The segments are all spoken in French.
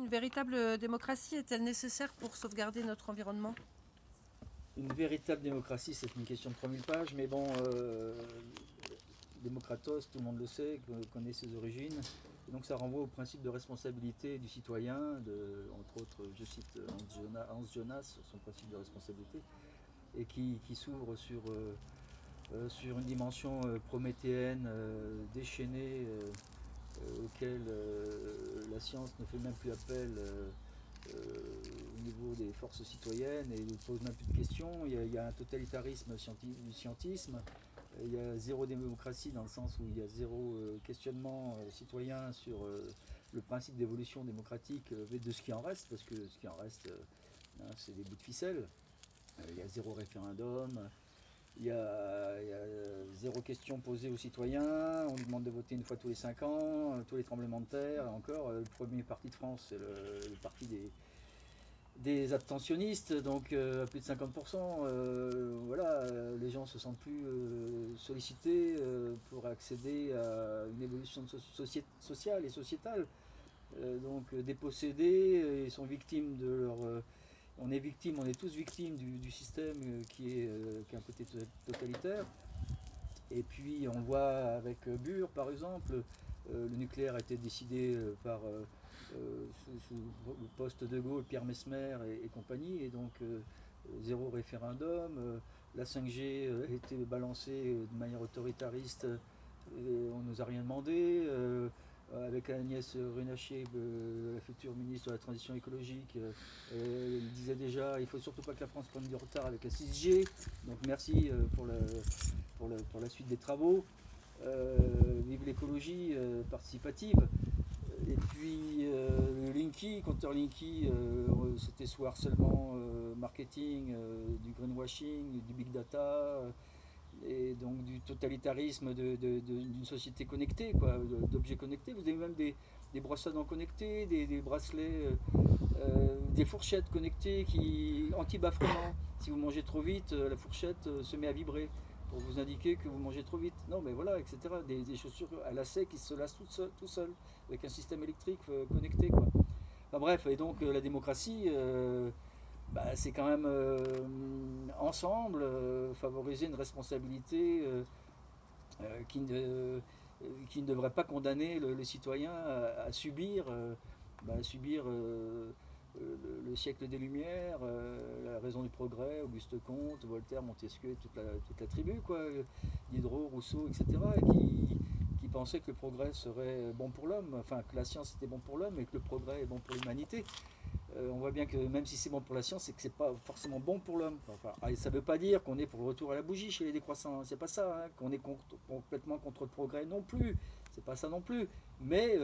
une véritable démocratie est-elle nécessaire pour sauvegarder notre environnement? Une véritable démocratie, c'est une question de 3000 pages, mais bon, Démocratos, tout le monde le sait, connaît ses origines. Et donc ça renvoie au principe de responsabilité du citoyen, entre autres, je cite Hans Jonas, son principe de responsabilité, et qui s'ouvre sur une dimension prométhéenne, déchaînée, auquel la science ne fait même plus appel au niveau des forces citoyennes et ne pose même plus de questions. Il y a un totalitarisme du scientisme, il y a zéro démocratie dans le sens où il y a zéro questionnement citoyen sur le principe d'évolution démocratique de ce qui en reste, parce que ce qui en reste, c'est des bouts de ficelle. Il y a zéro référendum. Il y a zéro question posée aux citoyens, on lui demande de voter une fois tous les 5 ans, tous les tremblements de terre, et encore, le premier parti de France, c'est le parti des abstentionnistes, donc à plus de 50%, voilà, les gens se sentent plus sollicités pour accéder à une évolution sociale et sociétale. Donc dépossédés, ils sont victimes de leur... on est tous victimes du système qui est un côté totalitaire. Et puis on voit avec Bure par exemple, le nucléaire a été décidé sous le poste de Gaulle, Pierre Messmer et compagnie, et donc zéro référendum. La 5G a été balancée de manière autoritariste, on ne nous a rien demandé. Avec Agnès Runacher, la future ministre de la Transition écologique, elle disait déjà il ne faut surtout pas que la France prenne du retard avec la 6G. Donc merci pour la suite des travaux. Vive l'écologie participative. Et puis le Linky, compteur Linky, c'était sous harcèlement marketing, du greenwashing, du big data, et donc du totalitarisme d'une société connectée, quoi, d'objets connectés. Vous avez même des brosses à dents connectées, des bracelets, des fourchettes connectées anti-bafouement. Si vous mangez trop vite, la fourchette se met à vibrer pour vous indiquer que vous mangez trop vite. Non, mais voilà, etc. Des chaussures à lacets qui se lacent tout seul avec un système électrique connecté, quoi. Enfin, bref, et donc la démocratie, c'est quand même ensemble favoriser une responsabilité qui ne devrait pas condamner le citoyen à subir, le siècle des Lumières, la raison du progrès, Auguste Comte, Voltaire, Montesquieu, toute la tribu, quoi, Diderot, Rousseau, etc., qui pensaient que le progrès serait bon pour l'homme, enfin que la science était bon pour l'homme et que le progrès est bon pour l'humanité. On voit bien que même si c'est bon pour la science, c'est que c'est pas forcément bon pour l'homme. Enfin, ça ne veut pas dire qu'on est pour le retour à la bougie chez les décroissants, hein, c'est pas ça, hein, qu'on est complètement contre le progrès non plus, c'est pas ça non plus. Mais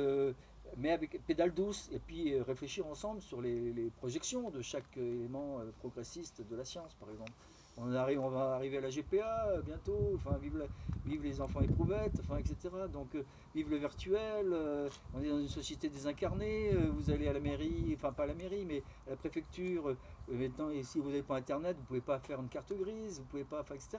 avec pédale douce, et puis réfléchir ensemble sur les projections de chaque élément progressiste de la science, par exemple. On va arriver à la GPA bientôt, enfin, vive les enfants éprouvettes, enfin, etc. Donc, vive le virtuel, on est dans une société désincarnée, vous allez à la mairie, enfin, pas à la mairie, mais à la préfecture, maintenant, et si vous n'avez pas Internet, vous ne pouvez pas faire une carte grise, vous ne pouvez pas, enfin, etc.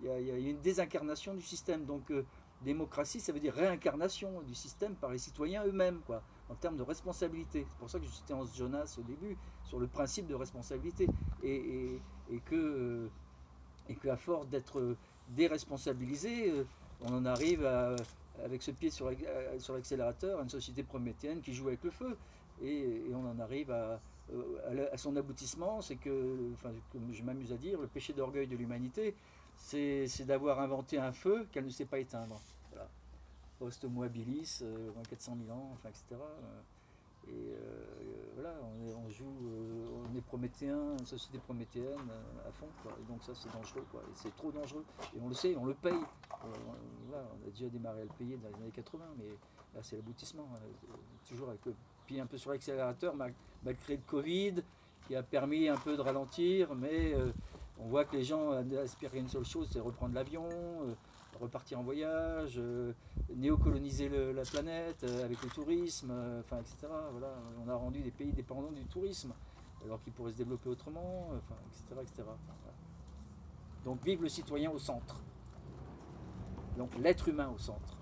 Il y a une désincarnation du système. Donc, démocratie, ça veut dire réincarnation du système par les citoyens eux-mêmes, quoi, en termes de responsabilité. C'est pour ça que je citais Hans Jonas au début, sur le principe de responsabilité. Et que à force d'être déresponsabilisé, on en arrive avec ce pied sur l'accélérateur à une société prométhéenne qui joue avec le feu. Et on en arrive à son aboutissement, c'est que, enfin, comme je m'amuse à dire, le péché d'orgueil de l'humanité, c'est d'avoir inventé un feu qu'elle ne sait pas éteindre. Voilà. Post homo habilis, 400 000 ans, enfin, etc. Voilà, on est prométhéen, une société prométhéenne à fond, quoi. Et donc ça c'est dangereux, quoi. Et c'est trop dangereux. Et on le sait, on le paye. Voilà, on a déjà démarré à le payer dans les années 80, mais là c'est l'aboutissement. Toujours avec le pied un peu sur l'accélérateur, malgré le Covid, qui a permis un peu de ralentir, mais on voit que les gens aspirent à une seule chose, c'est reprendre l'avion, repartir en voyage, néocoloniser la planète avec le tourisme, enfin, etc. Voilà, on a rendu des pays dépendants du tourisme, alors qu'ils pourraient se développer autrement, enfin, etc. etc. Voilà. Donc vive le citoyen au centre. Donc l'être humain au centre.